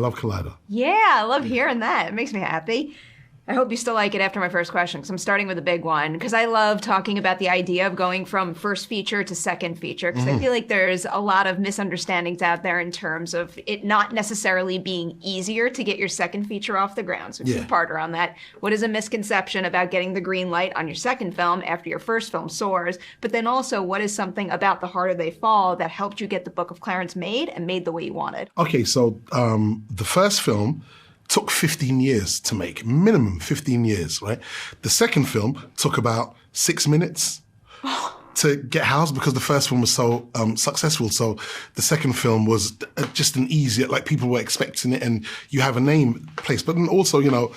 love Collider. Yeah, I love hearing that. It makes me happy. I hope you still like it after my first question, because I'm starting with a big one, because I love talking about the idea of going from first feature to second feature, because I feel like there's a lot of misunderstandings out there in terms of it not necessarily being easier to get your second feature off the ground. So two-parter on that. What is a misconception about getting the green light on your second film after your first film soars? But then also, what is something about The Harder They Fall that helped you get the Book of Clarence made and made the way you wanted? Okay, so the first film took 15 years to make, minimum 15 years, right? The second film took about 6 minutes to get housed because the first film was so successful. So the second film was just an easier, like people were expecting it and you have a name placed. But then also, you know,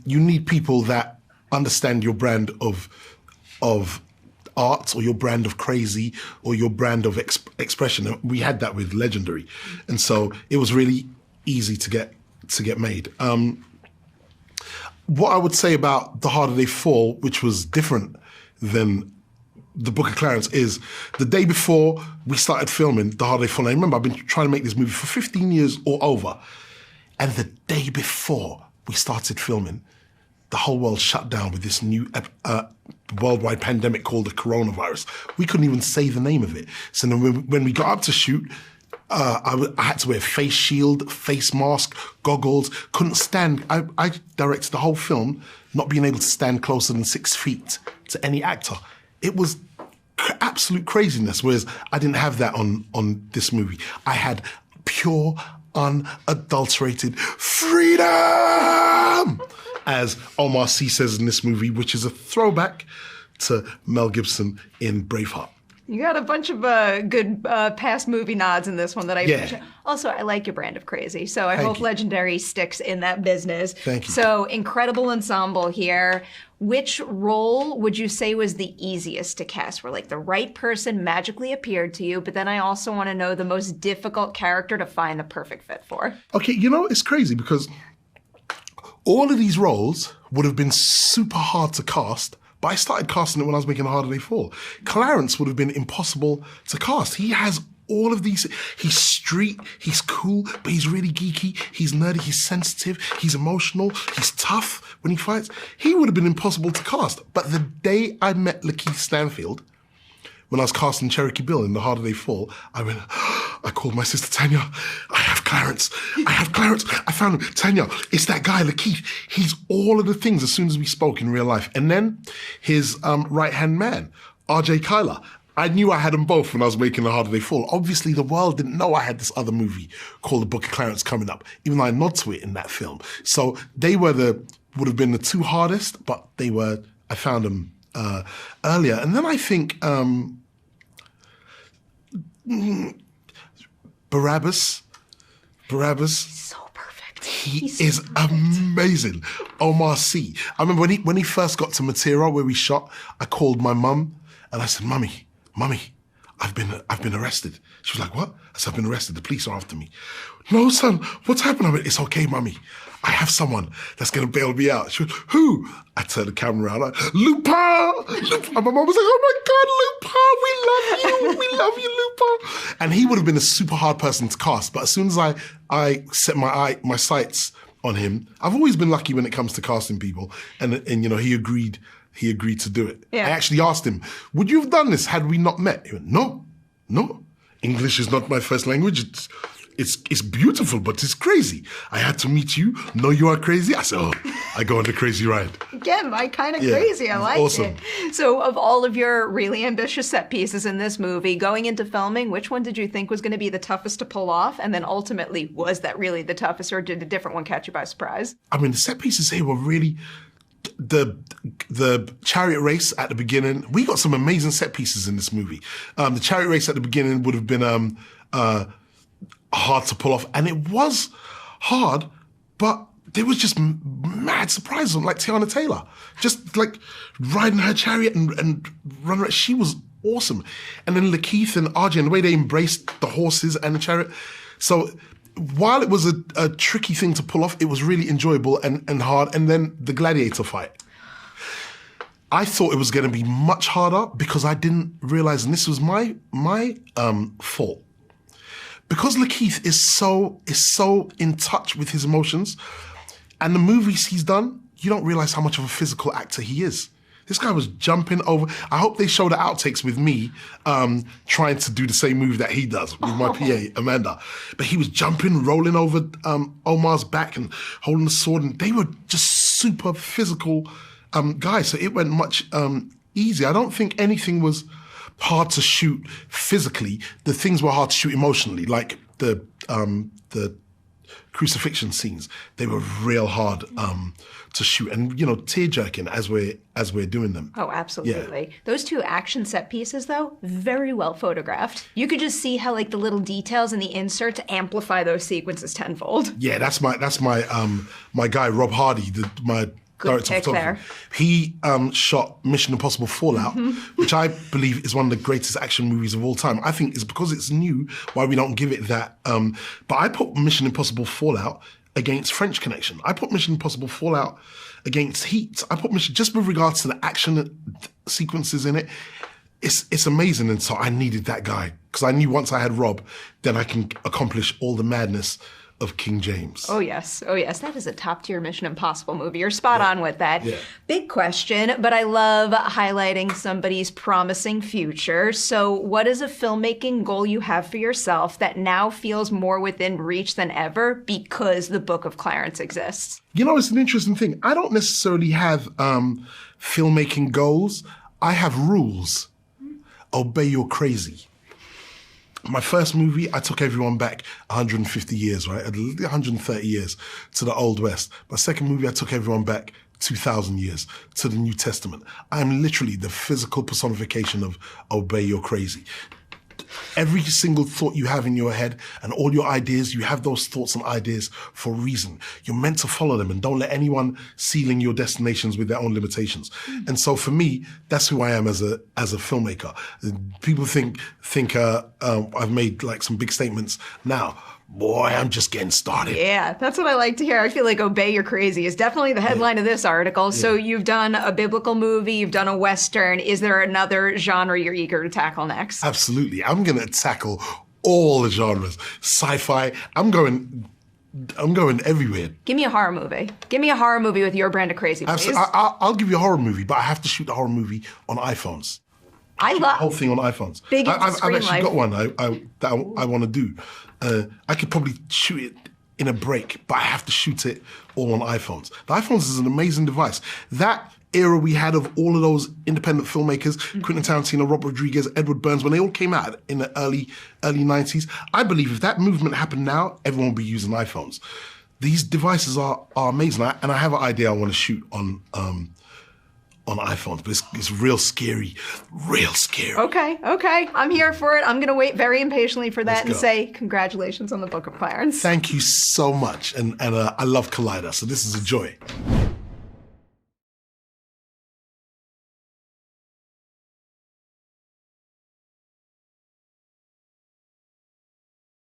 you need people that understand your brand of art or your brand of crazy or your brand of expression. And we had that with Legendary. And so it was really easy to get made. What I would say about The Harder They Fall, which was different than the Book of Clarence, is the day before we started filming The Harder They Fall, I remember I've been trying to make this movie for 15 years or over, and the day before we started filming, the whole world shut down with this new worldwide pandemic called the coronavirus. We couldn't even say the name of it. So then when we got up to shoot, I had to wear face shield, face mask, goggles, couldn't stand. I directed the whole film not being able to stand closer than 6 feet to any actor. It was absolute craziness, whereas I didn't have that on this movie. I had pure, unadulterated freedom, as Omar Sy says in this movie, which is a throwback to Mel Gibson in Braveheart. You got a bunch of good past movie nods in this one that I appreciate. Also, I like your brand of crazy, so I hope Legendary sticks in that business. Thank you. So, incredible ensemble here. Which role would you say was the easiest to cast, where like the right person magically appeared to you, but then I also want to know the most difficult character to find the perfect fit for? Okay, you know, it's crazy because all of these roles would have been super hard to cast, but I started casting it when I was making The Harder They Fall. Clarence would have been impossible to cast. He has all of these. He's street, he's cool, but he's really geeky, he's nerdy, he's sensitive, he's emotional, he's tough when he fights. He would have been impossible to cast. But the day I met Lakeith Stanfield, when I was casting Cherokee Bill in The Harder They Fall, I called my sister Tanya. I have Clarence. I found him. Tanya, it's that guy, Lakeith. He's all of the things as soon as we spoke in real life. And then his right-hand man, RJ Kyler. I knew I had them both when I was making The Harder They Fall. Obviously, the world didn't know I had this other movie called The Book of Clarence coming up, even though I nod to it in that film. So they would have been the two hardest, but I found them earlier. And then I think Barabbas. So perfect. He is amazing. Omar Sy. I remember when he first got to Matera where we shot, I called my mum and I said, Mummy, I've been arrested. She was like, what? I said, I've been arrested. The police are after me. No, son, what's happened? I went, it's okay, Mummy. I have someone that's going to bail me out. She went, who? I turned the camera around. Lupin! And my mum was like, oh my God, Lupin, we love you, Lupin. And he would have been a super hard person to cast. But as soon as I set my sights on him, I've always been lucky when it comes to casting people. And you know, he agreed to do it. Yeah. I actually asked him, would you have done this had we not met? He went, no. English is not my first language. It's beautiful, but it's crazy. I had to meet you, know you are crazy. I said, I go on the crazy ride. Again, my kind of crazy. I like awesome. it. So of all of your really ambitious set pieces in this movie, going into filming, which one did you think was going to be the toughest to pull off? And then ultimately, was that really the toughest, or did a different one catch you by surprise? I mean, the set pieces here were really... The chariot race at the beginning, we got some amazing set pieces in this movie. The chariot race at the beginning would have been hard to pull off, and it was hard, but there was just mad surprises, like Tiana Taylor, just like riding her chariot and running. She was awesome. And then Lakeith and RJ, and the way they embraced the horses and the chariot. So while it was a tricky thing to pull off, it was really enjoyable and hard. And then the gladiator fight. I thought it was going to be much harder because I didn't realize, and this was my fault, because Lakeith is so in touch with his emotions, and the movies he's done, you don't realize how much of a physical actor he is. This guy was jumping over. I hope they show the outtakes with me trying to do the same move that he does with my PA, Amanda. But he was jumping, rolling over Omar's back and holding the sword. And they were just super physical guys. So it went much easier. I don't think anything was hard to shoot physically. The things were hard to shoot emotionally, like the crucifixion scenes. They were real hard to shoot, and tear-jerking as we're doing them. Oh, absolutely. Yeah. Those two action set pieces, though, very well photographed. You could just see how like the little details in the inserts amplify those sequences tenfold. Yeah, that's my my guy Rob Hardy, my director of photography. He shot Mission Impossible Fallout, which I believe is one of the greatest action movies of all time. I think it's because it's new why we don't give it that. But I put Mission Impossible Fallout against French Connection. I put Mission Impossible Fallout against Heat. I put Mission, just with regards to the action sequences in it, it's amazing. And so I needed that guy because I knew once I had Rob, then I can accomplish all the madness of King James. Oh yes. That is a top-tier Mission Impossible movie. You're spot on with that. Yeah. Big question, but I love highlighting somebody's promising future. So what is a filmmaking goal you have for yourself that now feels more within reach than ever because the Book of Clarence exists? It's an interesting thing. I don't necessarily have filmmaking goals. I have rules. Obey your crazy. My first movie, I took everyone back 150 years, right? 130 years to the Old West. My second movie, I took everyone back 2,000 years to the New Testament. I'm literally the physical personification of obey your crazy. Every single thought you have in your head and all your ideas, you have those thoughts and ideas for a reason. You're meant to follow them and don't let anyone ceiling your destinations with their own limitations. And so for me, that's who I am as a filmmaker. People think I've made like some big statements now. Boy, I'm just getting started. Yeah, that's what I like to hear. I feel like Obey Your Crazy is definitely the headline of this article. Yeah. So you've done a biblical movie, you've done a Western. Is there another genre you're eager to tackle next? Absolutely. I'm going to tackle all the genres. Sci-fi. I'm going everywhere. Give me a horror movie. Give me a horror movie with your brand of crazy, please. I'll give you a horror movie, but I have to shoot the horror movie on iPhones. I love the whole thing on iPhones. I've actually got one that I want to do. I could probably shoot it in a break, but I have to shoot it all on iPhones. The iPhones is an amazing device. That era we had of all of those independent filmmakers, Quentin Tarantino, Robert Rodriguez, Edward Burns, when they all came out in the early 90s, I believe if that movement happened now, everyone would be using iPhones. These devices are amazing, and I have an idea I want to shoot on iPhones, but it's real scary. Okay. I'm here for it. I'm going to wait very impatiently for that and say congratulations on the Book of Clarence. Thank you so much. And I love Collider, so this is a joy.